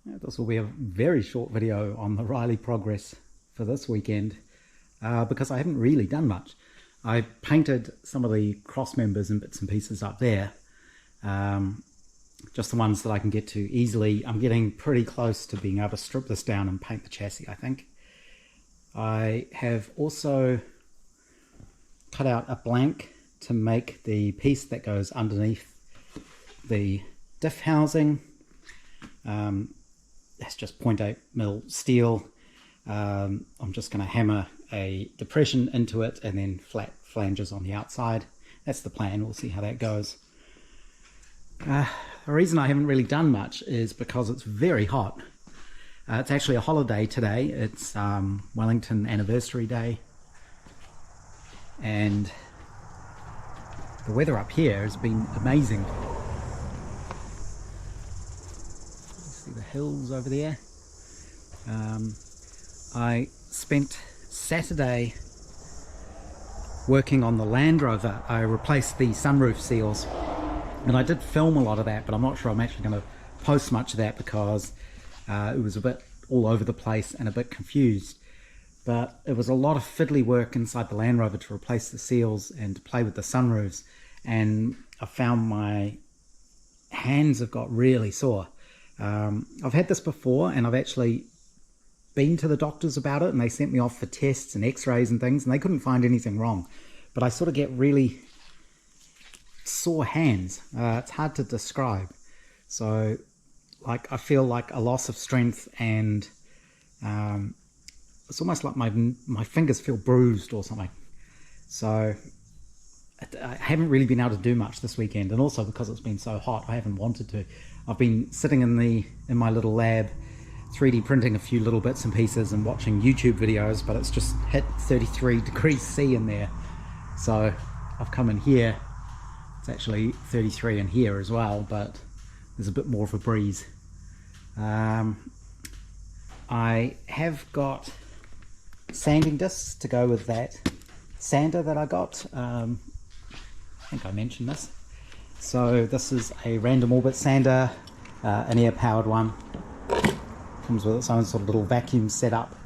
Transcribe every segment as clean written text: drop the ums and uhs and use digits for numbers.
This will be a very short video on the Riley progress for this weekend because I haven't really done much. I painted some of the cross members and bits and pieces up there, just the ones that I can get to easily. I'm getting pretty close to being able to strip this down and paint the chassis, I think. I have also cut out a blank to make the piece that goes underneath the diff housing. That's just 0.8mm steel. I'm just going to hammer a depression into it and then flat flanges on the outside. That's the plan. We'll see how that goes. The reason I haven't really done much is because it's very hot. It's actually a holiday today. It's Wellington Anniversary Day, and the weather up here has been amazing. See the hills over there. I spent Saturday working on the Land Rover. I replaced the sunroof seals, and I did film a lot of that, but I'm not sure I'm actually going to post much of that because it was a bit all over the place and a bit confused. But it was a lot of fiddly work inside the Land Rover to replace the seals and to play with the sunroofs, and I found my hands have got really sore. I've had this before, and I've actually been to the doctors about it, and they sent me off for tests and x-rays and things, and they couldn't find anything wrong. But I sort of get really sore hands. It's hard to describe. So like I feel like a loss of strength, and it's almost like my fingers feel bruised or something. So I haven't really been able to do much this weekend, and also because it's been so hot, I haven't wanted to. I've been sitting in my little lab 3D printing a few little bits and pieces and watching YouTube videos, but it's just hit 33 degrees C in there. So I've come in here. It's actually 33 in here as well, but there's a bit more of a breeze. I have got sanding discs to go with that sander that I got. I think I mentioned this. So this is a random orbit sander, an air powered one. Comes with its own sort of little vacuum setup,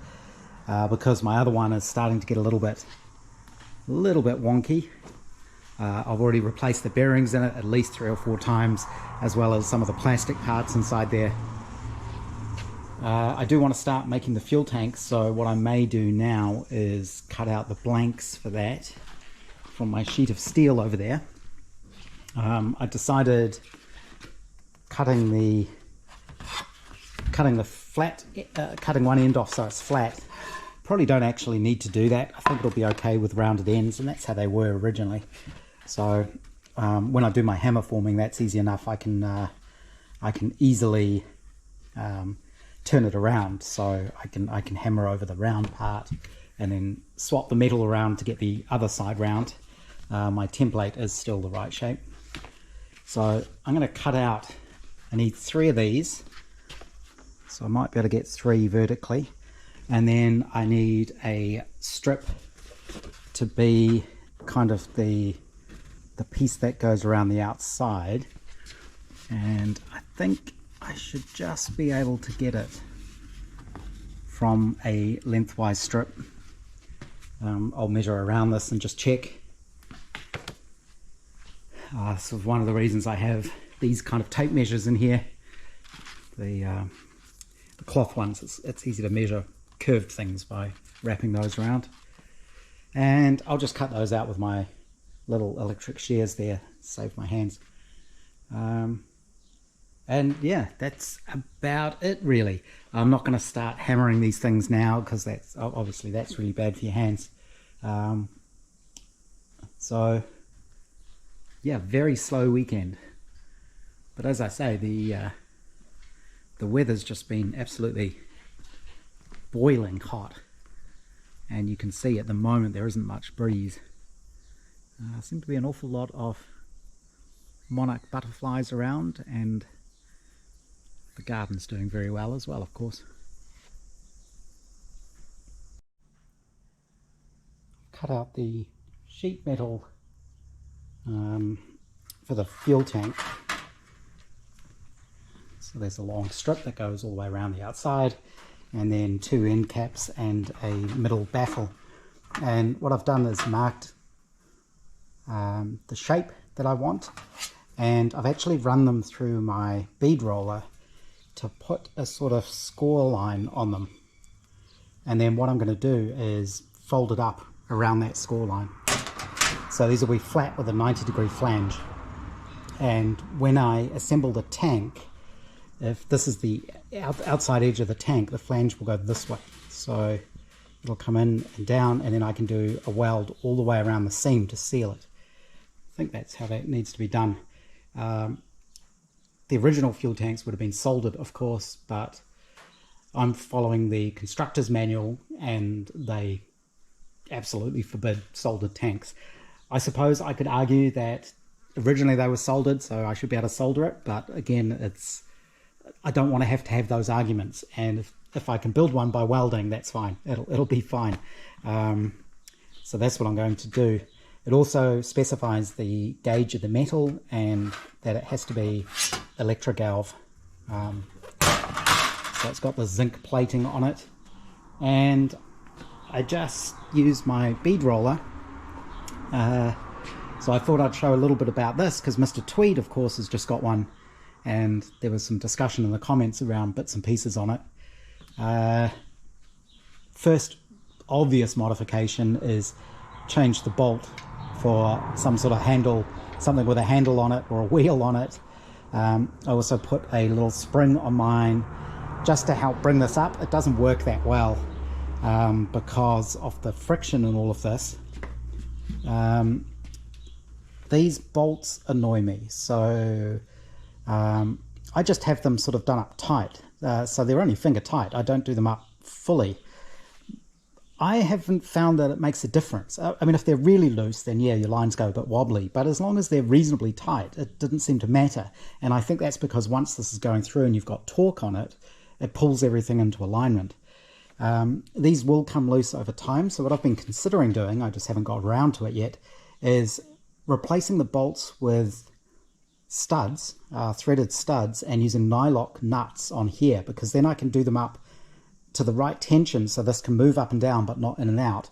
because my other one is starting to get a little bit wonky. I've already replaced the bearings in it at least 3 or 4 times, as well as some of the plastic parts inside there. I do want to start making the fuel tanks, so what I may do now is cut out the blanks for that from my sheet of steel over there. I decided cutting one end off so it's flat. Probably don't actually need to do that. I think it'll be okay with rounded ends, and that's how they were originally. So when I do my hammer forming, that's easy enough. I can easily turn it around, so I can hammer over the round part and then swap the metal around to get the other side round. My template is still the right shape. So I'm going to cut out, I need 3 of these, so I might be able to get 3 vertically, and then I need a strip to be kind of the piece that goes around the outside, and I think I should just be able to get it from a lengthwise strip. I'll measure around this and just check. So one of the reasons I have these kind of tape measures in here, the cloth ones, it's easy to measure curved things by wrapping those around. And I'll just cut those out with my little electric shears there, save my hands. And yeah, that's about it really. I'm not going to start hammering these things now because that's obviously that's really bad for your hands. So yeah, very slow weekend. But as I say, the weather's just been absolutely boiling hot, and you can see at the moment there isn't much breeze. Seem to be an awful lot of monarch butterflies around, and the garden's doing very well as well, of course. Cut out the sheet metal for the fuel tank. So there's a long strip that goes all the way around the outside, and then 2 end caps and a middle baffle. And what I've done is marked the shape that I want, and I've actually run them through my bead roller to put a sort of score line on them. And then what I'm going to do is fold it up around that score line. So these will be flat with a 90-degree flange. And when I assemble the tank, if this is the outside edge of the tank, the flange will go this way. So it'll come in and down, and then I can do a weld all the way around the seam to seal it. I think that's how that needs to be done. The original fuel tanks would have been soldered, of course, but I'm following the constructor's manual, and they absolutely forbid soldered tanks. I suppose I could argue that originally they were soldered, so I should be able to solder it, but again, I don't want to have those arguments, and if I can build one by welding, that's fine. It'll be fine. So that's what I'm going to do. It also specifies the gauge of the metal and that it has to be electrogalv. So it's got the zinc plating on it, and I just used my bead roller. So I thought I'd show a little bit about this, because Mr. Tweed, of course, has just got one, and there was some discussion in the comments around bits and pieces on it. First obvious modification is change the bolt for some sort of handle, something with a handle on it or a wheel on it. I also put a little spring on mine just to help bring this up. It doesn't work that well because of the friction and all of this. These bolts annoy me, so I just have them sort of done up tight, so they're only finger tight. I don't do them up fully. I haven't found that it makes a difference. I mean, if they're really loose, then yeah, your lines go a bit wobbly, but as long as they're reasonably tight, it didn't seem to matter. And I think that's because once this is going through and you've got torque on it, it pulls everything into alignment. These will come loose over time, so what I've been considering doing, I just haven't got around to it yet, is replacing the bolts with studs, threaded studs, and using nylock nuts on here, because then I can do them up to the right tension so this can move up and down but not in and out,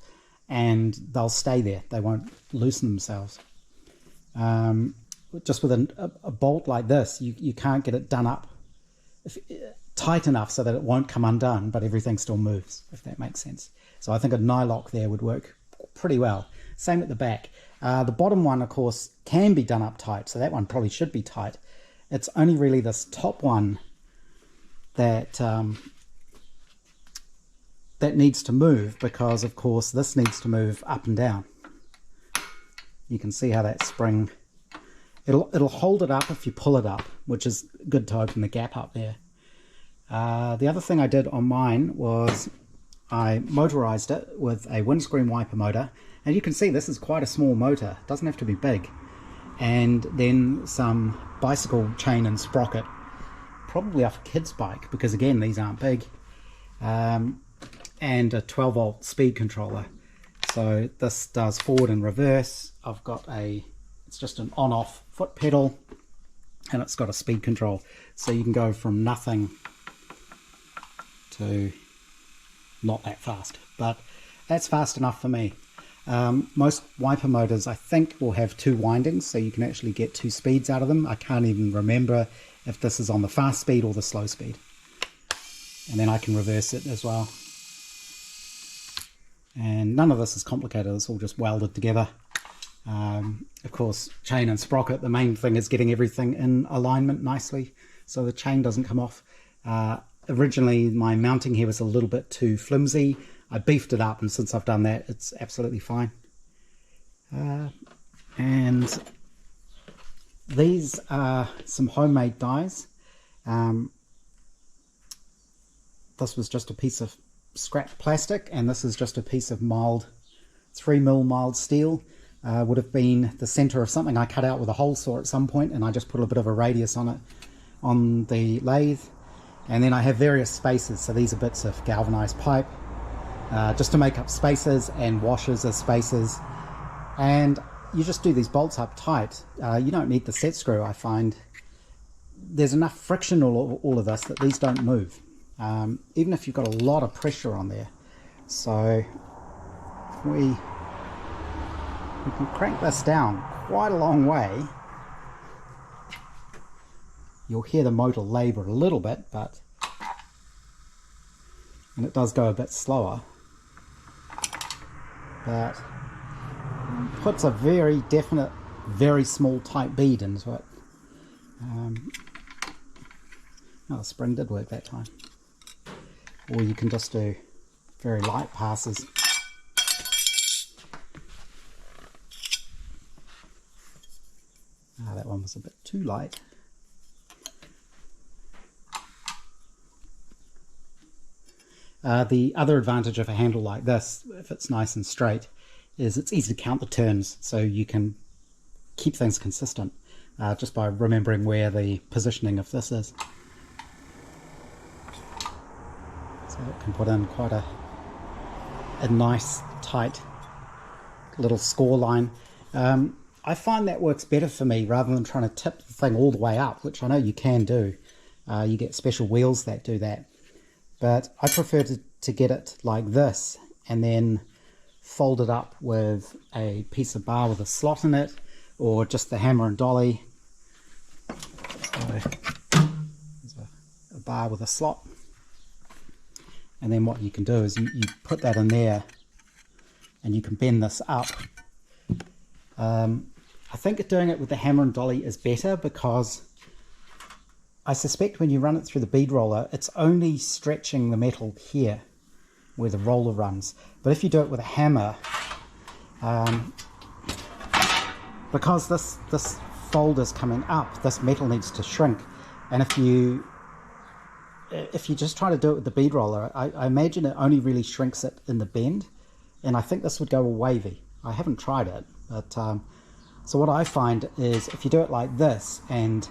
and they'll stay there. They won't loosen themselves. Just with a bolt like this, you can't get it done up tight enough so that it won't come undone, but everything still moves, if that makes sense. So I think a nylock there would work pretty well. Same at the back. The bottom one, of course, can be done up tight, so that one probably should be tight. It's only really this top one that that needs to move, because of course this needs to move up and down. You can see how that spring, it'll hold it up if you pull it up, which is good to open the gap up there. The other thing I did on mine was I motorized it with a windscreen wiper motor, and you can see this is quite a small motor, it doesn't have to be big, and then some bicycle chain and sprocket, probably off a kid's bike, because again these aren't big, and a 12-volt speed controller. So this does forward and reverse. I've got it's just an on-off foot pedal, and it's got a speed control, so you can go from nothing to not that fast, but that's fast enough for me. Most wiper motors, I think, will have 2 windings, so you can actually get 2 speeds out of them. I can't even remember if this is on the fast speed or the slow speed. And then I can reverse it as well. And none of this is complicated, it's all just welded together. Of course, chain and sprocket, the main thing is getting everything in alignment nicely so the chain doesn't come off. Originally my mounting here was a little bit too flimsy. I beefed it up, and since I've done that, it's absolutely fine. And these are some homemade dies. This was just a piece of scrap plastic, and this is just a piece of mild 3mm mild steel. Would have been the center of something I cut out with a hole saw at some point, and I just put a bit of a radius on it on the lathe. And then I have various spacers, so these are bits of galvanized pipe, just to make up spacers, and washers as spacers. And you just do these bolts up tight. You don't need the set screw, I find. there's enough friction all of this that these don't move, even if you've got a lot of pressure on there. So we can crank this down quite a long way. You'll hear the motor labour a little bit, and it does go a bit slower, but puts a very definite, very small tight bead into it. Oh, the spring did work that time. Or you can just do very light passes. That one was a bit too light. The other advantage of a handle like this, if it's nice and straight, is it's easy to count the turns, so you can keep things consistent just by remembering where the positioning of this is. So it can put in quite a nice, tight little score line. I find that works better for me rather than trying to tip the thing all the way up, which I know you can do. You get special wheels that do that. But I prefer to get it like this and then fold it up with a piece of bar with a slot in it, or just the hammer and dolly. So there's a bar with a slot. And then what you can do is you put that in there and you can bend this up. I think doing it with the hammer and dolly is better, because I suspect when you run it through the bead roller, it's only stretching the metal here where the roller runs. But if you do it with a hammer, because this fold is coming up, this metal needs to shrink. And if you just try to do it with the bead roller, I imagine it only really shrinks it in the bend, and I think this would go all wavy. I haven't tried it, but so what I find is if you do it like this and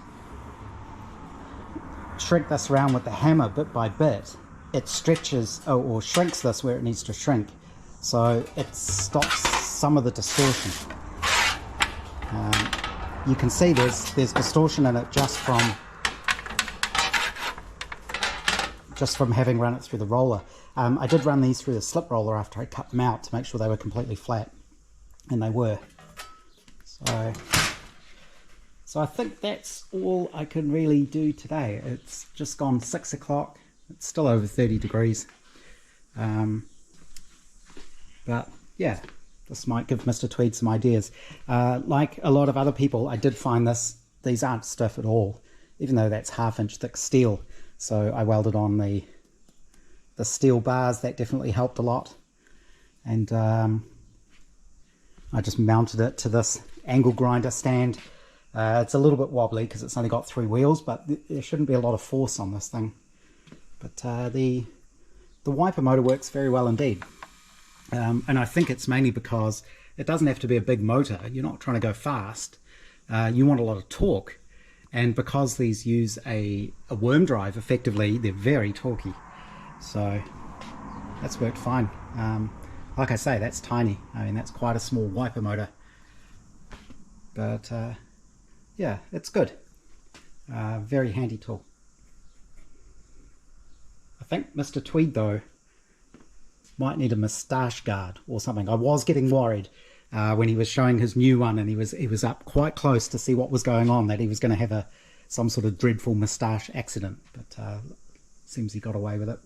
shrink this around with the hammer bit by bit, it stretches or shrinks this where it needs to shrink, so it stops some of the distortion. You can see there's distortion in it just from having run it through the roller. I did run these through the slip roller after I cut them out to make sure they were completely flat, and they were. So I think that's all I can really do today. It's just gone 6 o'clock. It's still over 30 degrees. But yeah, this might give Mr. Tweed some ideas. Like a lot of other people, I did find these aren't stiff at all, even though that's 1/2 inch thick steel. So I welded on the steel bars. That definitely helped a lot. And I just mounted it to this angle grinder stand. It's a little bit wobbly because it's only got 3 wheels, but there shouldn't be a lot of force on this thing. But the wiper motor works very well indeed. And I think it's mainly because it doesn't have to be a big motor. You're not trying to go fast. You want a lot of torque. And because these use a worm drive, effectively, they're very torquey. So that's worked fine. Like I say, that's tiny. I mean, that's quite a small wiper motor. But yeah, it's good. Very handy tool. I think Mr. Tweed, though, might need a moustache guard or something. I was getting worried when he was showing his new one, and he was up quite close to see what was going on, that he was going to have some sort of dreadful moustache accident. But seems he got away with it.